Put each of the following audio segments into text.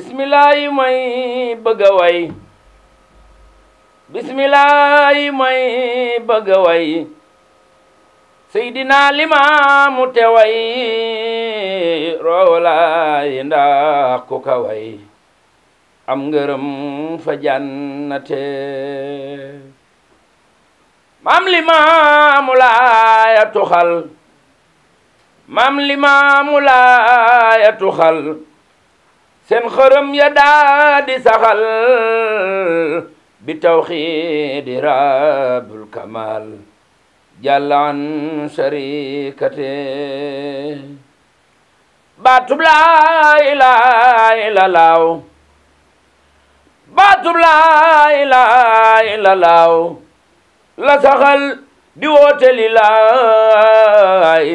bismillaahi may bëgg a way bismillaahi may bëgg a way seydina limaamu te way roowalaay ndax ku ka way am ngërëm fa jannate maam limaamu laaya tuxal maam limaamu laaya tuxal seen xërëm ya daa di saxal bi tawxiidi rabbul kamal jàllan sharikate baatub laa ilaaha illallaahu baatub laa ilaaha illallaahu la saxal di woote lilaay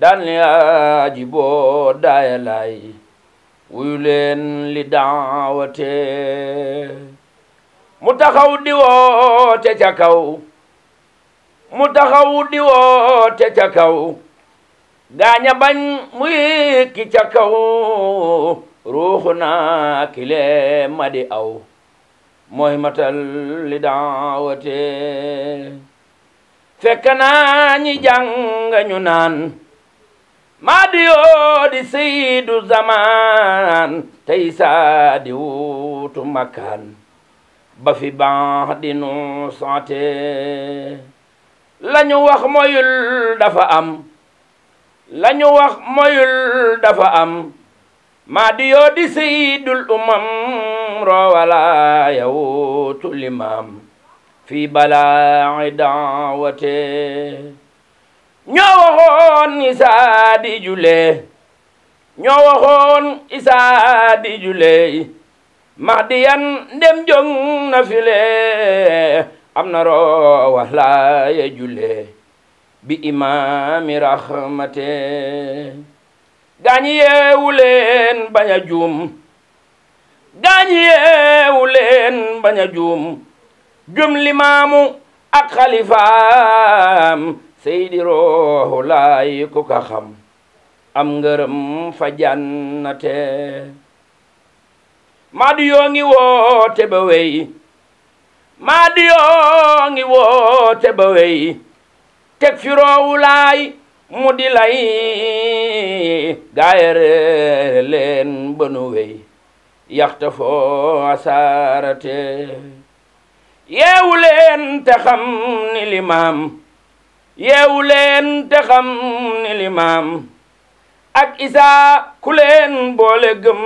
daan li aji boo daaya laay wuyu leen li daawate mu taxaw di woote ca kaw mu taxaw di woote ca kaw gaaña bañ mu yëkki ca kaw ruuxu naa kile ma di aw mooy matal li daawate fekk naa ñi jàng ñu naan maa di yoo di sayyidu zaman tey saa di wuutu makkaan ba fi baax di nu sante lañu wax moyul dafa am lañu wax moyul dafa am maa di yoo di sayyidul umam roowala yawutu limam fi balaa daawate ñoo waxoon Isaa di julee ñoo waxoon Isaa di julee Mahdiyan ndem jong na file am na roowa laaya julee bi imaami rahmate gaañi yeewu leen bañ a juum gaañi yeewu leen bañ a juum gëm limaamu ak xalifaam seydi roohu laay ku ka xam am ngërëm fa jannate maadu yoo ngi woote ba wey maadu yoo ngi woote ba wey teg fi roohu laay mu di lay gaayere leen banu wey yaxta foo asaarate yeewu leen te xam ni limaam yeewu leen te xam ni limaam ak Isaa ku leen boole gëm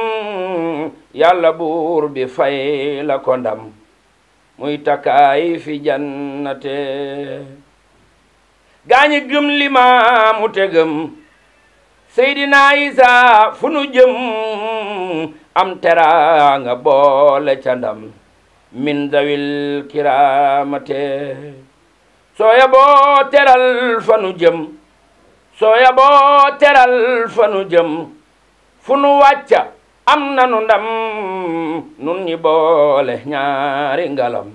yàlla buur bi fay la ko ndam muy takkaay fi jannate gaañi gëm limaamu te gëm seydina Isaa fu nu jëm am teraanga boole ca ndam min zawil kiramate sooya boo teral fanu jëm sooya boo teral fanu jëm fu nu wàcca am nanu ndam nun ñi boole ñaari ngalam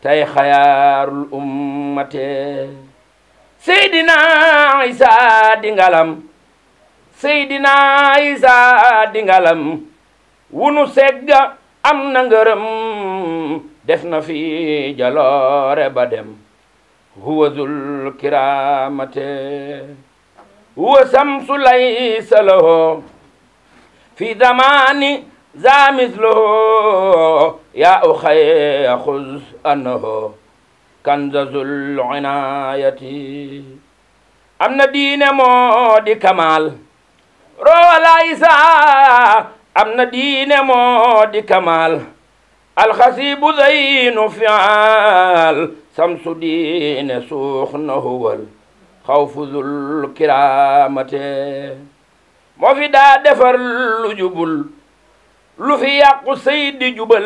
tay xayaarul ummate seydina Isaa di ngalam seydina Isaa di ngalam wunu segga am na ngërëm def na fi jaloore ba dem huwa zul kiramate huwa samsu laysa lahu fi zamani za misluhu ya uxay xuz annahu kanza zul inayati am na diine moo di kamal rowa laysa am na diine moo di kamal alxasibu zeynu fial samsu diine suux na huwal xawfu zul kiramate moo fi daa defar lu jubul lu fi yàqu seydi jubal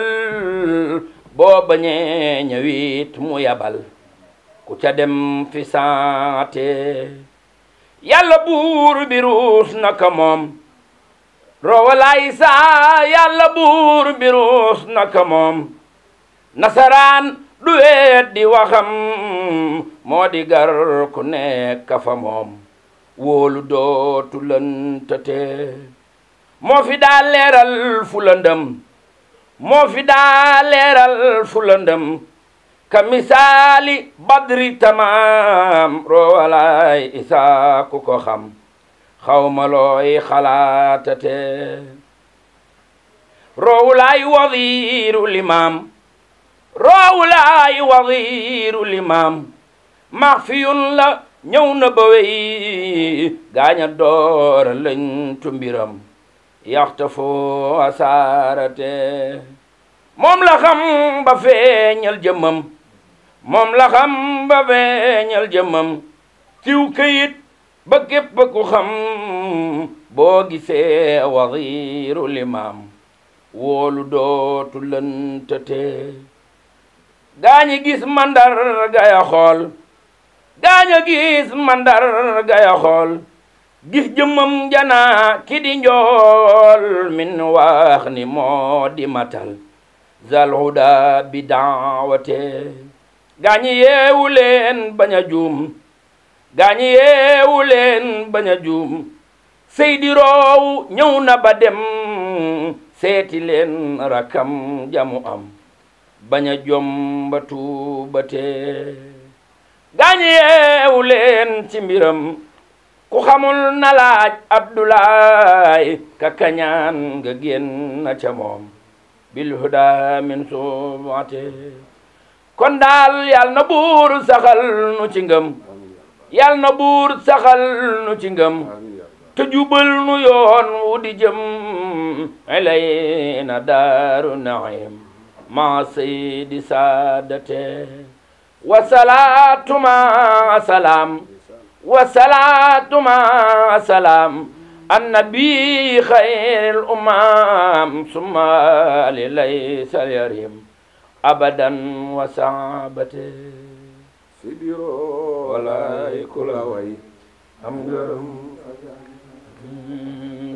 boo bañee ñëwit mu yabal ku ca dem fi saate yàlla buur bi ruus naka moom roowalaay saa yàlla buur bi ruus naka moom nasaraan du weet di waxam moo di gar ku nekk fa moom wóolu dootu lëntate moo fi daa leeral fu lëndëm moo fi daa leeral fu lëndëm ka misaali badri tamaam roowalaay isaa ku ko xam xawma looy xalaatate roowulaay wadiiru limaam roowulaay wadiiru limaam maxfiyun la ñëw na ba wey gaaña door lañ tumbiram yaxta foo asaarate moom la xam ba feeñal jëmmam moom la xam ba feeñal jëmmam ciw këyit ba képp ku xam boo gisee wadiiru limaam wóolu dootu lëntate gaañi gis mandar gaya xool gaaña gis mandar gaya xool gis jëmmam janaa ki di njool min wax ni moo di matal zal huda bi daawate gaañi yeewu leen bañ a juum gaañi yeewu leen bañ a juum Seydi Roow ñëw na ba dem seeti leen rakam jamu am bañ a jomba tuubate gaañi yeewu leen ci mbiram ku xamul na laaj Abdoulaye ka kañaan nga génn ca moom bil huda min subate kon daal yal na buur saxal nu ci ngëm yal na buur saxal nu ci ngëm te jubal nu yoon wu di jëm ilayna daaru naim ma saydi saadate wasalaatu ma salaam wasalaatu ma salaam annabi xayril umam summa li laysa yarim abadan wasaabate sidiro walaay kula way am ngërëm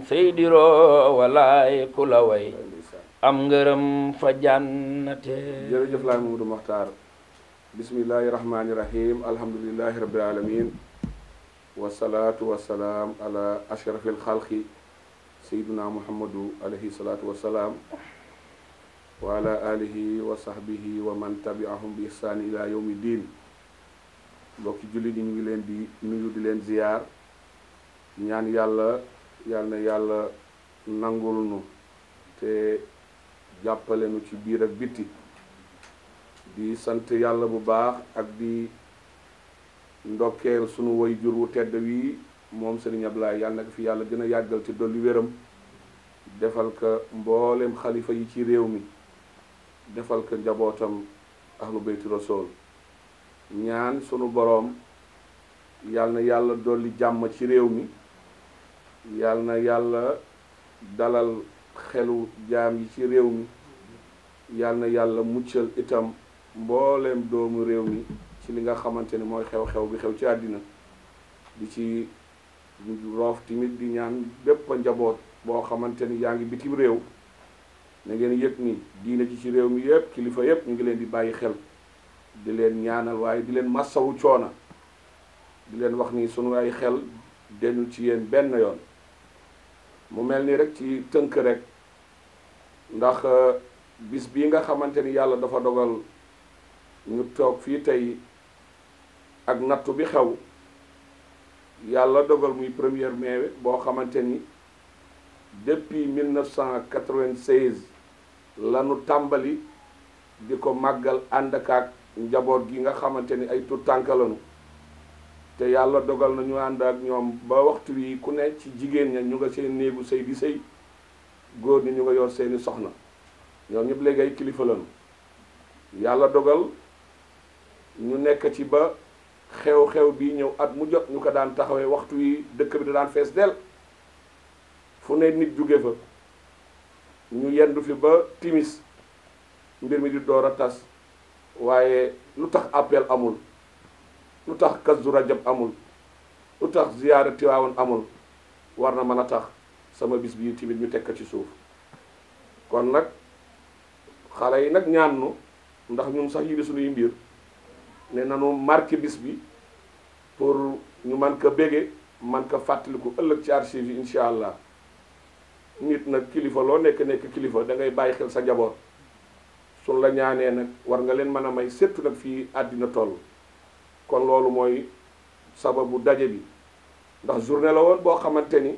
Seydiro walaay kula way am ngërëm fa jannate jërëjëf laay Mamadou Makhtar bismillahi rahmani rahim alhamdulillahi rabbil alamin wasalaatu wasalaam ala ashrafil xalqi sayyiduna muhammadu alayhi salaatu wasalaam wa ala alihi wa sahbihi wa man tabi'ahum bi ihsani ila yawmi diin mbokki julli di ñu ngi leen di nuyu di leen ziyaar ñaan yàlla yal na yàlla nangul nu te jàppale nu ci biir ak bitti di sant yàlla bu baax ak di ndokkeel sunu way jur wu tedd wi moom Serigne Ablaye yàlla na ko fi yàlla gën a yàggal ci dolli wéram defal ko mboolem xalifa yi ci réew mi defal ko njabootam ahlu bayti rasool ñaan sunu boroom yàlla na yàlla dolli jàmm ci réew mi yàlla na yàlla dalal xelu jaam yi ci réew mi yàlla na yàlla muccal itam mbooleem doomu réew mi ci li nga xamante ni mooy xew-xew bi xew ci àddina di ci roof tamit di ñaan bépp njaboot boo xamante ni yaa ngi bitim réew na ngeen yëg ni diine ji ci réew mi yëpp kilifa yëpp ñu ngi leen di bàyyi xel di leen ñaanal waaye di leen massawu coona di leen wax ni sunu ay xel dañu ci yéen benn yoon mu mel ni rek ci tënk rek ndax bis bii nga xamante ni yàlla dafa dogal ñu toog fii tey ak nattu bi xew yàlla dogal muy 1er mai boo xamante ni depuis 1996 lanu tàmbali di ko màggal ànd ak njaboot gi nga xamante ni ay tuut tànk lañu te yàlla dogal na ñu ànd ak ñoom ba waxtu wi ku ne ci jigéen ña ñu nga seen néegu sëy di sëy góor ñi ñu nga yor seeni soxna ñoom ñëpp léegi ay kilifa lañu yàlla dogal ñu nekk ci ba xew-xew bi ñëw at mu jot ñu ko daan taxawee waxtu wi dëkk bi da daan fees del fu ne nit jóge fa ñu yendu fi ba timis mbir mi di door a tas waaye lu tax appel amul lu tax Kazu Rajab amul lu tax ziyaara Tiwaawan amul war na mën a tax sama bis bii tamit ñu tekk ci suuf kon nag xale yi nag ñaan nu ndax ñun sax yi di suñuy mbir ne nanu marqué bis bi pour ñu man ko bége man ko fàttaliku ëllëg ci archive yi incha allah nit nag kilifa loo nekk kilifa da ngay bàyyi xel sa njaboot suñ la ñaanee nag war nga leen mën a may surtout nag fii àddina toll. kon loolu mooy sababu daje bi ndax journée la woon boo xamante ni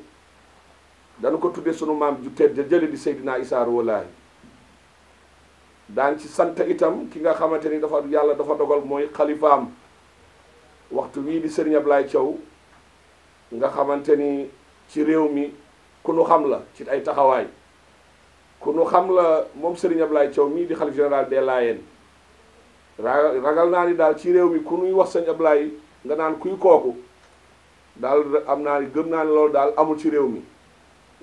dana ko tudde sunu maam ju tedd jële di Seydina Issa Rouhou Lahi daan ci sant itam ki nga xamante ni dafa yàlla dafa dogal mooy xalifaam waxtu wii di Serigne Ablaye Thiaw nga xamante ni ci réew mi ku nu xam la ci ay taxawaay ku nu xam la moom Serigne Ablaye Thiaw mii di xalif général des Layènes ragal naa ni daal ci réew mi ku nuy wax sëñ Ablaye nga naan kuy kooku daal am naa ni gëm naa ni loolu daal amul ci réew mi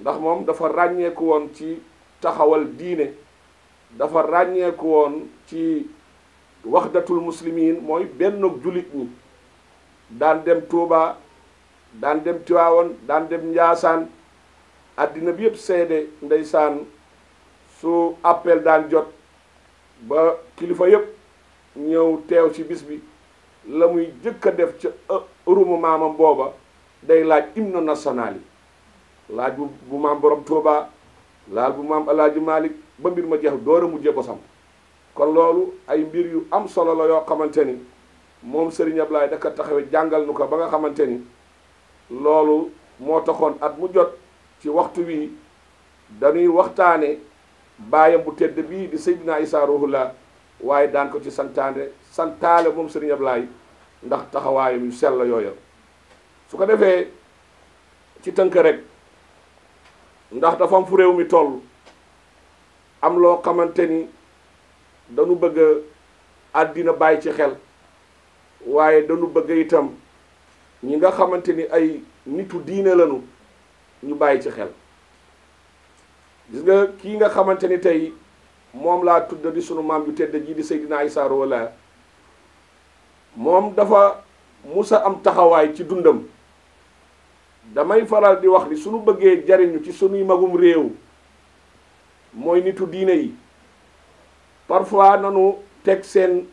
ndax moom dafa ràññeeku woon ci taxawal diine dafa ràññeeku woon ci waxdatul muslimin mooy benn jullit ñi daan dem Touba daan dem Tiwaawan daan dem Njaasaan àddina bi yëpp seede ndeysaan su appel daan jot ba kilifa yëpp ñëw teew ci bis bi la muy jëkk a def ca urumu maamam booba day laaj hymne national yi laaj bu maam borom Touba laal bu maam Alaaji Malik ba mbir ma jeex door a mujjee bosam kon loolu ay mbir yu am solo la yoo xamante ni moom Serigne Ablaye daka taxawe jàngal nu ko ba nga xamante ni loolu moo taxoon at mu jot ci waxtu wi dañuy waxtaane baayam bu tedd bii di Seydina Issa Rouhou Lahi waaye daan ko ci santaale moom Serigne Ablaye ndax taxawaayam yu sell yooya su ko defee ci tënk rek ndax dafa am fu réew mi toll am loo xamante ni dañu bëgg àddina bàyyi ci xel waaye dañu bëgg itam ñi nga xamante ni ay nitu diine lañu ñu bàyyi ci xel gis nga kii nga xamante ni tey moom laa tudd di sunu maam yu tedd ji di Seydina Issa Rouhou Lahi moom dafa musa am taxawaay ci dundam damay faral di wax ni suñu bëggee jariñu ci sunuy magum réew mooy nitu diine yi parfois nanu teg seen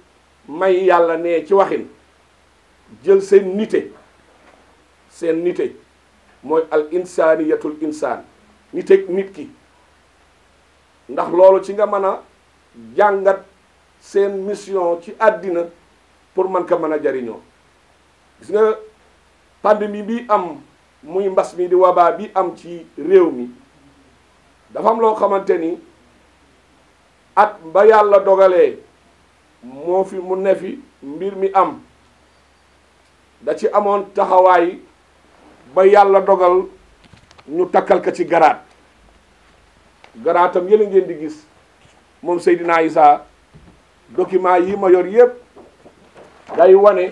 may yàlla ne ci waxin jël seen nite mooy al insaniyatul insaan nite nit ki ndax loolu ci nga mën a jàngat seen mission ci àddina pour man ko mën a jariñoo gis nga pandémie bi am muy mbas mi di wabaa bi am ci réew mi dafa am loo xamante ni at ba yàlla dogalee mu ne fi mbir mi am da ci amoon taxawaay ba yàlla dogal ñu takkal ko ci garaatam yële ngeen di gis moom Seydina Issa document yi ma yor yépp day wane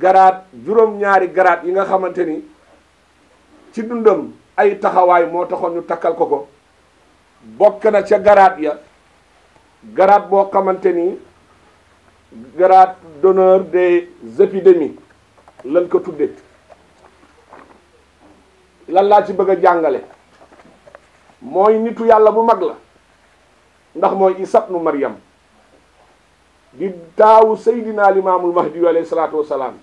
garaat juróom-ñaari garaat yi nga xamante ni ci dundam ay taxawaay moo taxoon ñu takkal ko bokk na ca garaat ya garaat boo xamante ni grade d'honneur des épidémies lañ ko tudde lan laa ci bëgg a jàngale mooy nitu yàlla bu mag la ndax mooy Isa ibnu Maryam di taawu Seydina Limaamul Mahdi alayhi salaatu wassalaam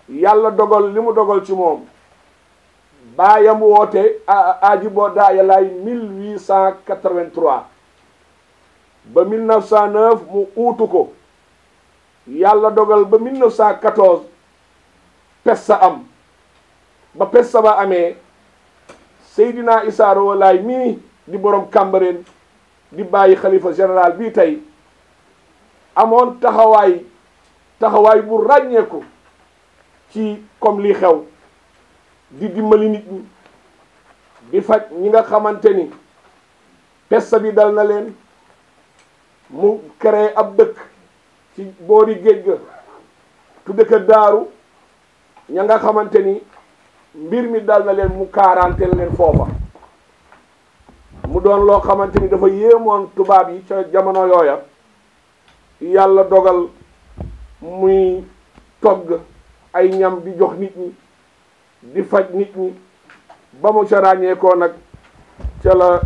yàlla dogal li mu dogal ci moom baayam woote aji boo daaya laay 1883 ba 1909 mu uutu ko yàlla dogal ba 1914 pesta am ba pesta ba amee Seydina Issa Rouhou Lahi mii di borom Cambérène di bàyyi xalifa général bii tey amoon taxawaay bu ràññeeku ci comme lii xew di dimbali nit ñi di faj ñi nga xamante ni pesta bi dal na leen mu créé ab dëkk ci boori géej ga tudde ko Daaru ña nga xamante ni mbir mi dal na leen mu quarantaine leen foofa mu doon loo xamante ni dafa yéemoon tubaab yi ca jamono yooya yàlla dogal muy togg ay ñam di jox nit ñi di faj nit ñi ba mu ca ràññeekoo nag ca la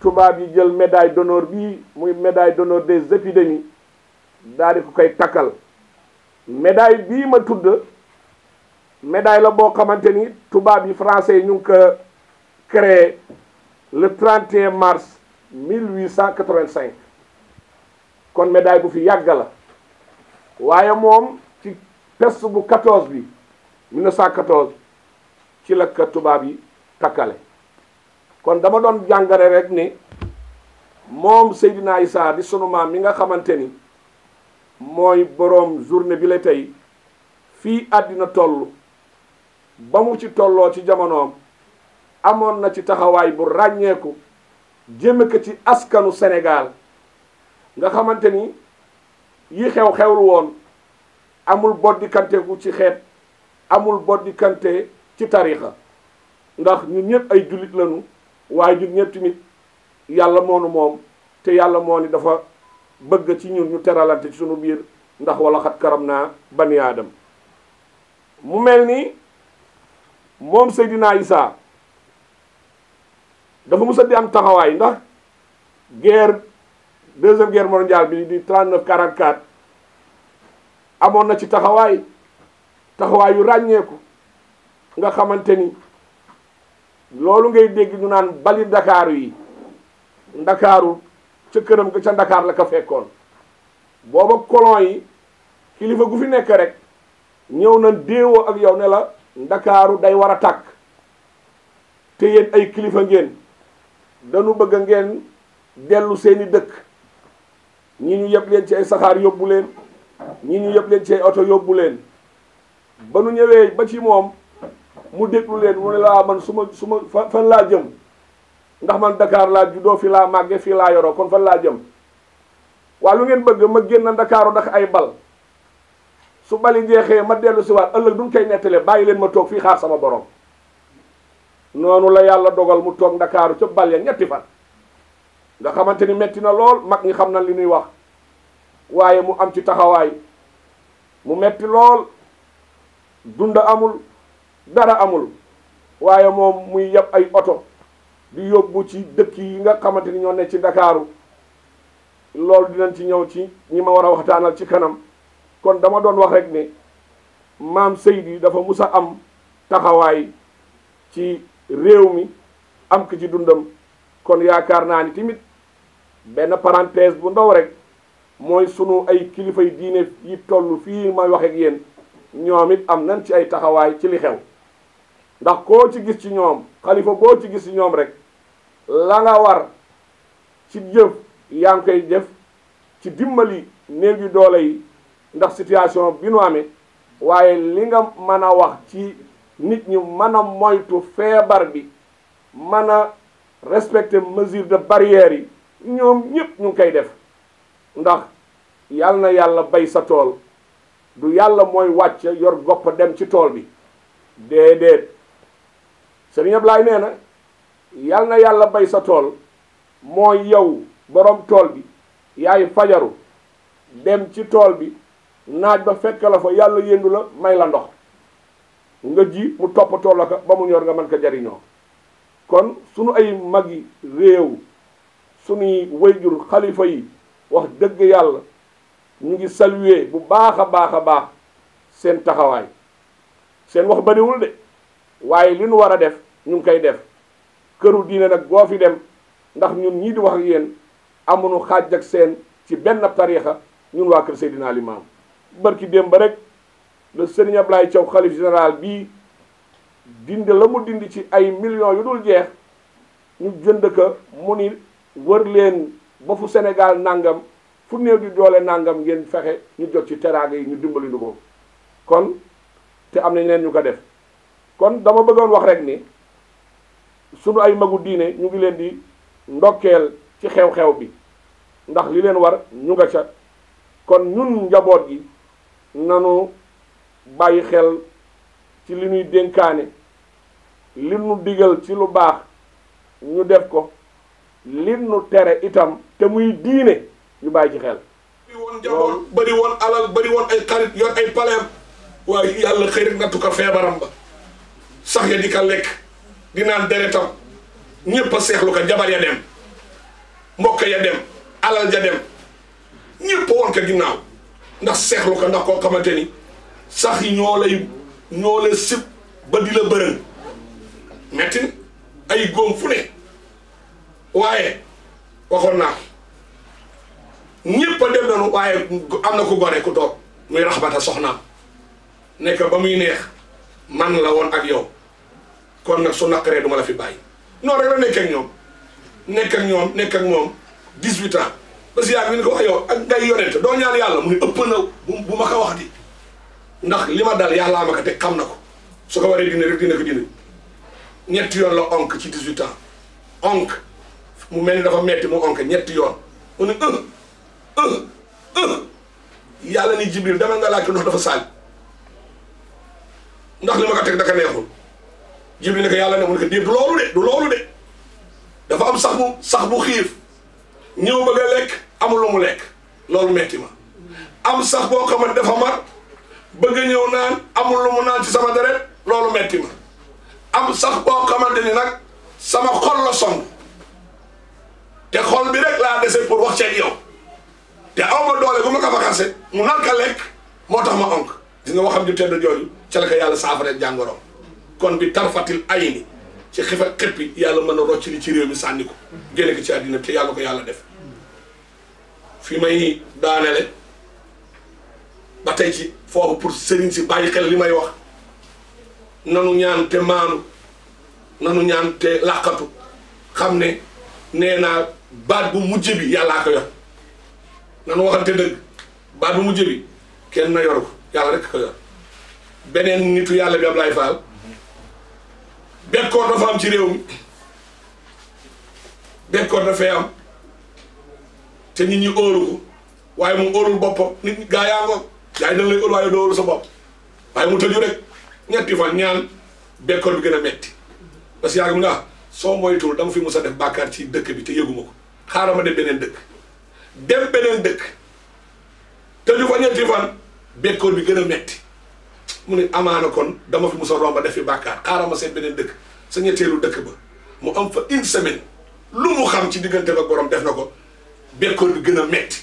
tubaab yi jël médaille d'honneur bii muy médaille d'honneur des épidémies daal di ko koy takkal médaille bii ma tudd médaille la boo xamante ni tubaab yi français yi ñu ngi ko créé le 31 mars 1885 kon médaille bu fi yàgg la waaye moom ci peste bu 14 bi 1914 ci la ko tubaab yi takkale kon dama doon jàngare rek ni moom Seydina Issa di sunu maam mi nga xamante ni mooy boroom journée bi la tey fii àddina toll ba mu ci tolloo ci jamonoom amoon na ci taxawaay bu ràññeeku jëme ko ci askanu Sénégal nga xamante ni yi xewlu woon amul boddikante gu ci xeet amul boddikante ci tarixa ndax ñun ñëpp ay jullit lañu waaye ñun ñëpp tamit yàlla moonu moom te yàlla moo ni dafa bëgg ci ñun ñu teralante ci sunu biir ndax wala xat karam naa bani aadam mu mel ni moom Seydina Issa dafa mës a di am taxawaay ndax guerre deuxième guerre mondiale bi di 39-44 amoon na ci taxawaay yu ràññeeku nga xamante ni loolu ngay dégg ñu naan bali ndakaaru yi ndakaaru ca këram ca Ndakaar la ko fekkoon booba colon yi kilifa gu fi nekk rek ñëw na déewoo ak yow ne la Ndakaaru day war a tàkk te yéen ay kilifa ngeen dañu bëgg ngeen dellu seeni dëkk ñi ñu yëpp leen ci ay saxaar yóbbu leen ñi ñu yëpp leen ci ay oto yóbbu leen ba nu ñëwee ba ci moom mu déglu leen mu ne laa man su ma fan laa jëm ndax man Dakar laa juddoo fi laa màgge fii laa yoroo kon fan laa jëm waa lu ngeen bëgg ma génn Ndakaaru ndax ay bal su bali jeexee ma dellu si waat ëllëg duñ koy nettale bàyyi leen ma toog fii xaar sama borom noonu la yàlla dogal mu toog Ndakaaru ca bal ya ñetti fan nga xamante ni metti na lool mag ñi xam na li ñuy wax waaye mu am ci taxawaay mu metti lool dund amul dara amul waaye moom muy yeb ay oto di yóbbu ci dëkk yi nga xamante ni ñoo ne ci Ndakaaru loolu dinañ ci ñëw ci ñi ma war a waxtaanal ci kanam kon dama doon wax rek ne maam Seydi dafa mus a am taxawaay ci réew mi am ko ci dundam kon yaakaar naa ni tamit benn parenthèse bu ndaw rek mooy sunu ay kilifay diine yi toll fii may wax ak yéen ñoom it am nañ ci ay taxawaay ci li xew ndax koo ci gis ci ñoom xalifa boo ci gis ci ñoom rek la nga war ci jëf yaa ngi koy def ci dimbali néew yu doole yi ndax situation bi nu amee waaye li nga mën a wax ci nit ñi mën a moytu feebar bi mën a respecter mesure de barrière yi ñoom ñëpp ñu ngi koy def ndax yal na yàlla bay sa tool du yàlla mooy wàcc yor gopp dem ci tool bi déedéet Sëriñ Ablaay nee na yal na yàlla bay sa tool mooy yow borom tool bi yaay fajaru dem ci tool bi naaj ba fekk la fa yàlla yëndu la may la ndox nga ji mu toppatoo la ko ba mu ñor nga mën ko jariñoo kon sunu ay magi réew sunuy wayjur xalifa yi wax dëgg yàlla ñu ngi saluer bu baax a baax seen taxawaay seen wax bariwul de waaye li nu war a def ñu ngi koy def këru diine nag boo fi dem ndax ñun ñii di wax ak yéen amuñu xaaj ak seen ci benn tariixa ñun waa kër Seydina Limaamu barki démb ba rek le Serigne Ablaye Thiaw xalif général bii dindi la mu dindi ci ay millions yu dul jeex ñu jënd ko mu ni wër leen ba fu Sénégal nangam fu néew di doole nangam ngeen fexe ñu jot ci teraanga yi ñu dimbali ñu ko kon te am na ñeneen ñu ko def kon dama bëggoon wax rek ni sunu ay magu diine ñu ngi leen di ndokkeel ci xew-xew bi ndax li leen war ñu nga ca kon ñun njaboot gi nanu bàyyi xel ci li ñuy dénkaane li nu digal ci lu baax ñu def ko li nu tere itam te muy diine ñu bàyyi ci xel. bëri woon njaboot bëri woon alal bëri woon ay xarit yor ay paleem waaye yàlla xëy rek nattu ko feebaram ba sax ya di ka lekk di naan deretam ñépp a seexlu ko jabar ya dem mbokk ya dem alal ja dem ñépp woon ko ginnaaw ndax seexlu ko ndax koo xamante ni sax yi ñoo lay sib ba di la bërëng metti ay góom fu ne waaye waxoon naa ñëpp a dem nañu waaye am na ku gore ku toog muy raxbata soxnaam nekk ba muy neex man la woon ak yow kon nag su naqaree duma la fi bàyyi noonu rek la nekk ak moom 18 ans parce que yaa ngi ko wax yow ak ngay yonent doo ñaan yàlla mu ne ëpp na bu ma ko wax di ndax li ma dal yàllaa ma ko te xam na ko su ko waree dina rek dina ko dina ñetti yoon la onk ci 18 ans onk mu mel ni dafa metti mu onk ñetti yoon mu ne yàlla ni Jibril dama nga laaj ko ndox dafa saaj ndax li ma ko teg daka neexul Jibril ne ko yàlla ne mu ne ko du loolu de dafa am sax bu xiif ñëw bëgg a lekk amul lu mu lekk loolu metti ma am sax boo xamante dafa mar bëgg a ñëw naan amul lu mu naan ci sama deret loolu metti ma am sax boo xamante ni nag sama xol la song te xol bi rek laa dese pour wax ceeg yow te aw ma doole bu ma ko fa xase mu nar ka lekk moo tax ma onk gis nga waxam ju tedd jooju ca la ko yàlla saafara jàngoroom kon bi tarfatil ayni ci xifa xippi yàlla mën a rocc li ci réew mi sànni ko génne ko ci àddina te yàlla ko yàlla def fi may daanele ba tey ci foofu pour sëriñ si bàyyi xel li may wax nanu ñaan te maanu nanu ñaan te làqatu xam ne nee naa baat bu mujj bi yàllaa ko yor nanu waxante dëgg baat bu mujj bi kenn na yor ko yàlla rek ko yor beneen nitu yàlla bi Ablaye Fall bekkoor dafa am ci réew mi bekkoor dafay am te nit ñi óolu ko waaye mu óolul boppam nit ñi gaa yaa ngoog yaa ngi dañ lay óolu waaye doo óolu sa bopp waaye mu tëju rek ñetti fan ñaan bekkoor bi gën a metti parce que yaa ngi mu ne soo moytuwul dama fi musa def bàkkaar ci dëkk bi te yëguma ko xaaral ma dem beneen dëkk tëju fa ñetti fan bekkoor bi gën a metti mu ne amaana kon dama fi musa romba def fi bàkkaar xaaral ma seet beneen dëkk sa ñetteelu dëkk ba mu am fa une semaine lu mu xam ci diggante ak borom def na ko bekkoor bi gën a metti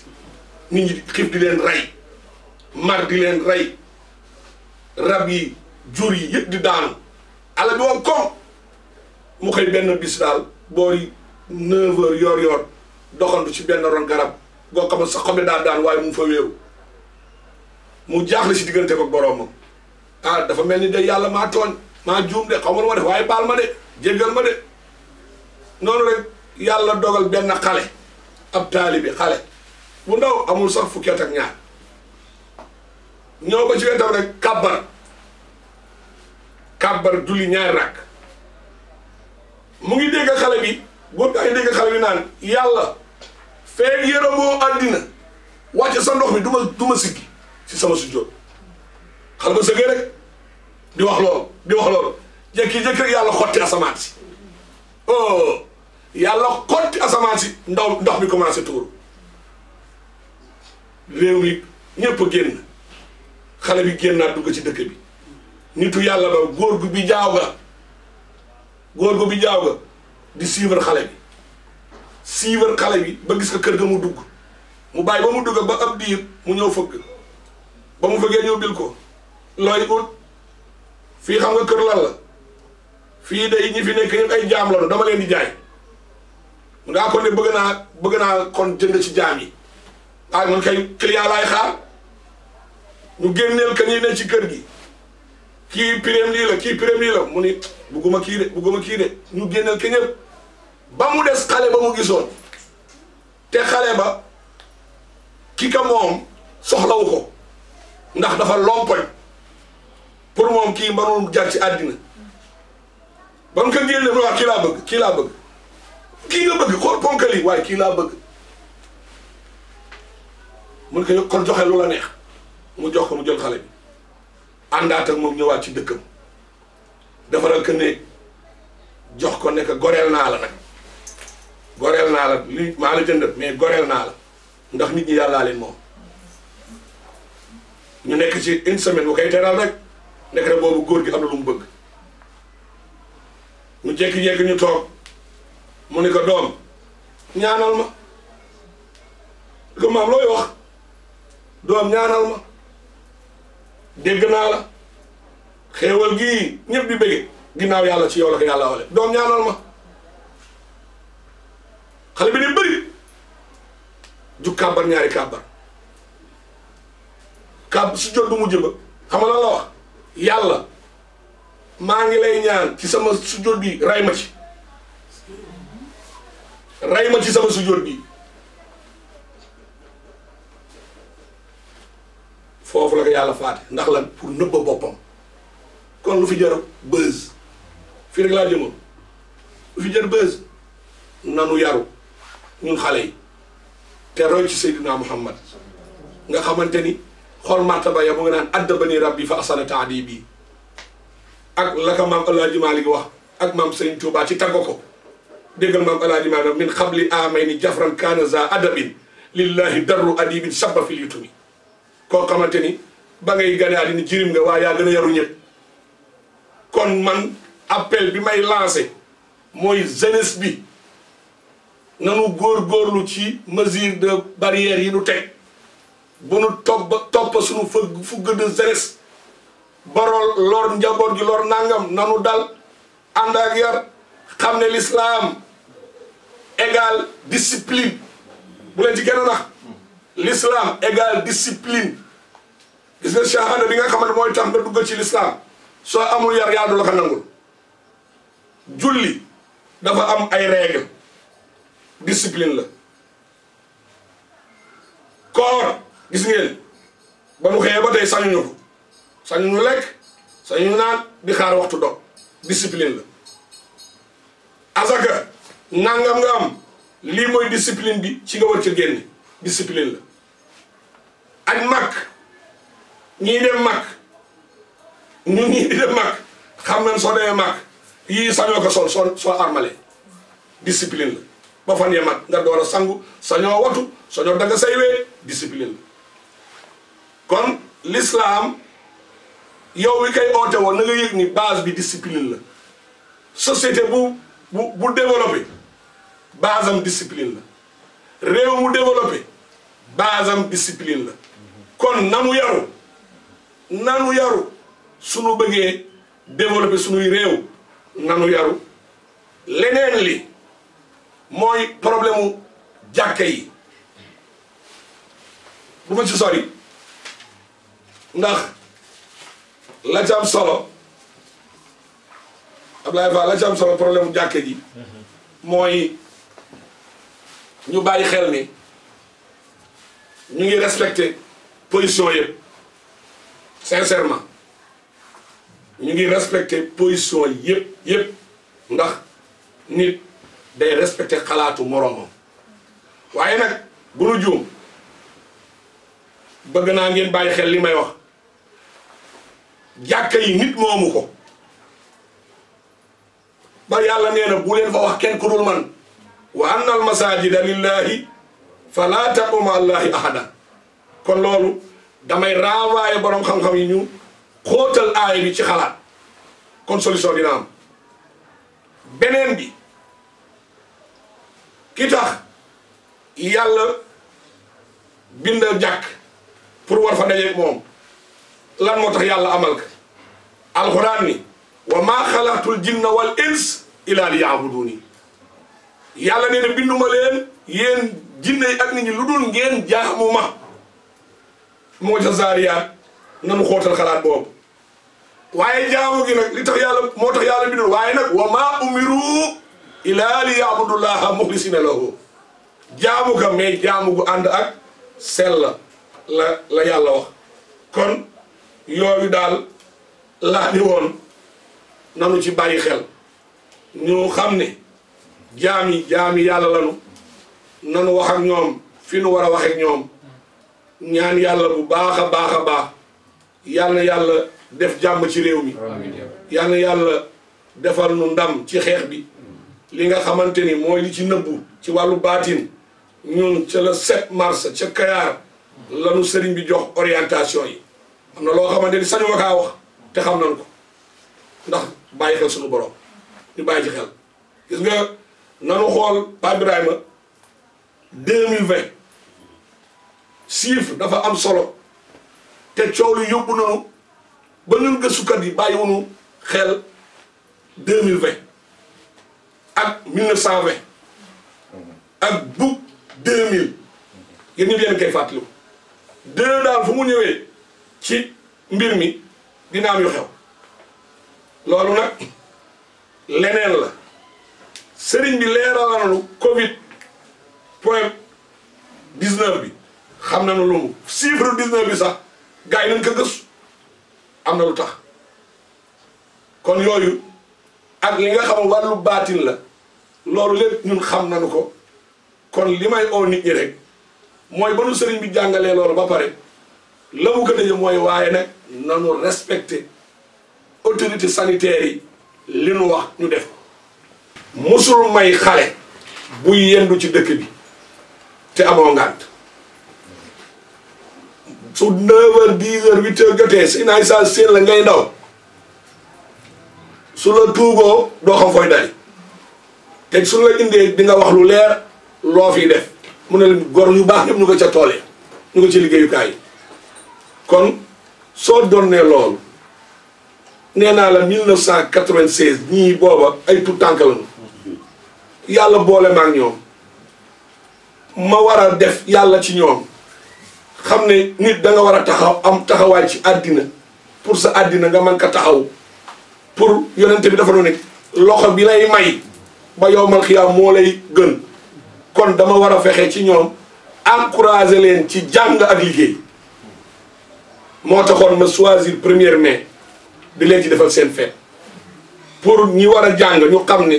nit ñi xiif di leen rey mar di leen rey rab yi jur yi yëpp di daanu ala bi woon comme mu xëy benn bis daal boori 9 heures yor doxandu ci benn ron garab boo xam ne sa xobe daa daan waaye mu fa wéeru mu jaaxle si diggante ak boromam dafa mel ni de yàlla maa tooñ maa juum de xaw ma lu ma def waaye baal ma de jéggal ma de noonu rek yàlla dogal benn xale ab taalibi xale bu ndaw amul sax fukki at ak ñaar ñëw ba ci wetam rek kàbbar julli ñaari rakk mu ngi dégg xale bi góor gaa ngi dégg xale bi naan yàlla feeg yërëmoo àddina wàcce sa ndox mi du ma siggi si sama sujjóot xale ba sëggee rek di wax loolu jékki-jékki rek yàlla xotti asamaan si yàlla xotti asamaan si ndox bi commencé tuuru réew mi ñëpp a génn xale bi génnaat dugg ci dëkk bi nitu yàlla ba góor gu bi jaaw ga di suivre xale bi ba gis ko kër ga mu dugg mu bàyyi ba mu dugg ba ab diir mu ñëw fëgg ba mu fëggee ñëw bil ko looy ut fii xam nga kër lan la fii day ñi fi nekk ñëpp ay jaam la dama leen di jaay ngaa kon ne bëgg naa kon jënd ci jaam yi waaye man kay client laay xaar ñu génneel ka ñuy ne ci kër gi kii pireem lii la mu ni bugguma kii de ñu génneel ka ñëpp ba mu des xale ba mu gisoon te xale ba ki ka moom soxlawu ko ndax dafa lompoñ pour moom kii mbanul jar ci àddina ba mu ko génne mu wax kii laa bëgg kii nga bëgg xool ponkali waaye kii laa bëgg mun ko kon joxe lu la neex mu jox ko mu jël xale bi àndaat ak moom ñëwaat ci dëkkam defaral ko ne jox ko nekk goreel naa la li maa la jënd mais goreel naa la ndax nit ñi yàllaa leen moom ñu nekk ci une semaine bu koy teral rek nekk rek boobu góor gi am na lu mu bëgg mu jékki-jékki ñu toog mu ni ko doom ñaanal ma ko maam looy wax doom ñaanal ma dégg naa la xéewal gii ñëpp di bëgge ginnaaw yàlla ci yow la ko yàlla wale doom ñaanal ma xale bi ne bëri ju kàbbar ñaari kàbbar sujjóot bu mujj ba xam nga lan la wax yàlla maa ngi lay ñaan ci sama sujjóot bi ray ma ci sama sujjóot bi foofu la ko yàlla faate ndax lan pour nëbba boppam kon lu fi jar buzz fii rek laa jëmoon lu fi jar buzz nanu yaru ñun xale yi te roy ci Seydina Muhammad nga xamante ni xool martaba ya mu nga naan addabani rabbi fa asana taadibi ak la ko maam El Hadj Malick wax ak maam Sëriñ Tuubaa ci taggo ko déggal maam El Hadj Malick min xabli amayni jafran kaana za adabin lillahi darru adibin sabba fil yutumi koo xamante ni ba ngay gane àddina jirim nga waaye yaa gën a yaru ñëpp kon man appel bi may lancé mooy jeunesse bi nanu góorgóorlu ci mesure de barrière yi nu teg bu nu topp suñu fugg de jeunesse barol lor njaboot gi lor nangam nanu dal ànd ak yar xam ne l'islam égal discipline bu leen ci gën a nax l'islam égal discipline gis nga shahada bi nga xamante mooy tax nga dugg ci l'islam soo amul yar yàlla du la ko nangul julli dafa am ay règle discipline la koor gis ngeen ba nu xëyee ba tey sañuñu ko sañuñu lekk sañuñu naan di xaar waxtu dog discipline la asaka nangam nga am lii mooy discipline bi ci nga war ci génne discipline la ak mag ñii dem mag ñun ñii di dem mag xam nañ soo demee mag yii sañoo ko sol soo armale discipline la ba fan yee mag nga door a sangu sañoo watu sañoo dagga say wee discipline la kon l'islam yow wi koy oote woon na nga yëg ni base bi discipline la société bu développé base am discipline la réew mu développé base am discipline la kon nanu yaru sunu bëggee développé sunuy réew nanu yaru leneen li mooy problème mu jàkka yi bu ma ci sori ndax la ci am solo Ablaye Fall la ci am solo problème mu jàkka ji mooy ñu bàyyi xel ni ñu ngi respecté position yëpp sincèrement ñu ngi respecté position yëpp ndax nit day respecté xalaatu moroomam waaye nag bu nu juum bëgg naa ngeen bàyyi xel li may wax jàkka yi nit moomu ko ba yàlla nee na bu leen fa wax kenn ku dul man wa anna al masajida lillahi fala tad'u ma allahi ahada kon loolu damay renvoyer borom xam-xam yi ñu xóotal aay bi ci xalaat kon solution dina am beneen bi ki tax yàlla bind jàkk pour war fa dajeeg moom lan moo tax yàlla amal ka alxuraan ni wa maa xalaqtul jinna wal ins illa liya'buduni yàlla nee na binduma leen yéen jinne yi ak nit ñi lu dul ngeen jaamu ma moo ca zaariyaat nanu xóotal xalaat boobu waaye jaamu gi nag li tax yàlla moo tax yàlla bindul waaye nag wa maa umiru illa liya'budullaha muxlisina lahu jaamu ga mais jaamu gu ànd ak sell la yàlla wax kon yooyu daal laa ni woon nanu ci bàyyi xel ñu xam ne jaami yàlla lanu nanu wax ak ñoom fi nu war a wax ak ñoom ñaan yàlla bu baax a baax yal na yàlla def jàmm ci réew mi yal na yàlla defal nu ndam ci xeex bi li nga xamante ni mooy li ci nëbbu ci wàllu baatin ñun ca le 7 mars ca Kayaar lanu sëriñ bi jox orientation yi am na loo xamante ni sañu ma kaa wax te xam nañ ko ndax bàyyi xel suñu borom ñu bàyyi ci xel gis nga nanu xool Pape Ibrahima 2020 chiffre dafa am solo te coow lu yóbbu nanu ba ñun gëstukat yi bàyyiwunu xel 2020 ak 1920 ak bu 2000 yéen ñëpp yéen koy fàttaliku 2 daal fu mu ñëwee ci mbir mi dina am yu xew loolu nag leneen la sëriñ bi leeral nañu Covid point 19 bi xam nañu lu mu chiffre 19 bi sax gars yi nañ ko gëstu am na lu tax kon yooyu ak li nga xam wàllu baatin la loolu lépp ñun xam nañu ko kon li may oo nit ñi rek mooy ba nu sëriñ bi jàngalee loolu ba pare la mu gën a jëm mooy waaye nag nanu respecté autorité sanitaire yi li nu wax ñu def musul may xale buy yendu ci dëkk bi te amoo ngànt su 9h 10h 8h jotee si naay saa seen la ngay ndaw su la tuugoo doo xam fooy dali te su la indee di nga wax lu leer loo fiy def mu ne leen gor yu baax ñëpp ñu ko ca tool yi ñu ko ci liggéeyukaay yi kon soo donnee loolu nee naa la 1996 ñii booba ay tout tànk lañu yàlla boole ma ak ñoom ma war a def yàlla ci ñoom xam ne nit da nga war a taxaw am taxawaay ci àddina pour sa àddina nga mën ko taxaw pour yonente bi dafa doon ne loxo bi lay may ba yow mal xiyaam moo lay gën kon dama war a fexe ci ñoom encourager leen ci jàng ak liggéey moo taxoon ma choisir 1er mai di leen ci defal seen fête pour ñi war a jàng ñu xam ne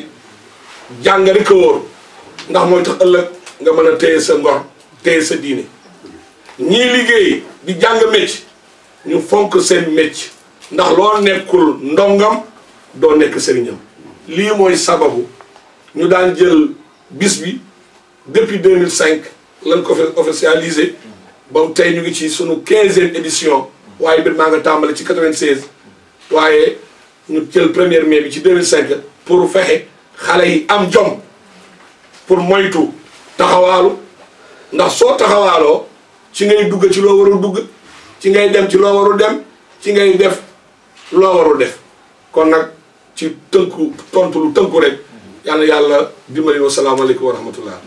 jàng rek a wóor ndax mooy tax ëllëg nga mën a téye sa ngor téye sa diine ñii liggéey di jàng mécc ñu fonk seen mécc ndax loo nekkul ndongam doo nekk sëriñam lii mooy sababu ñu daan jël bis bi depuis 2005 lañ ko officialisé ba tey ñu ngi ci sunu 15e édition waaye mbir maa nga tàmbale ci 96 waaye ñu jël 1er mai bi ci 2005 pour fexe xale yi am jom pour moytu taxawaalu ndax soo taxawaaloo ci ngay dugg ci loo warul dugg ci ngay dem ci loo warul dem ci ngay def loo warul def kon nag ci tënku tontu lu tënku rek yal na yàlla dimbali wa salaamaaleykum wa rahmatullah.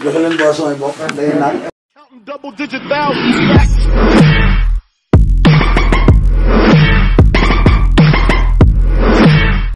joxe leen boisson yi bokk day naan. double digit thousands.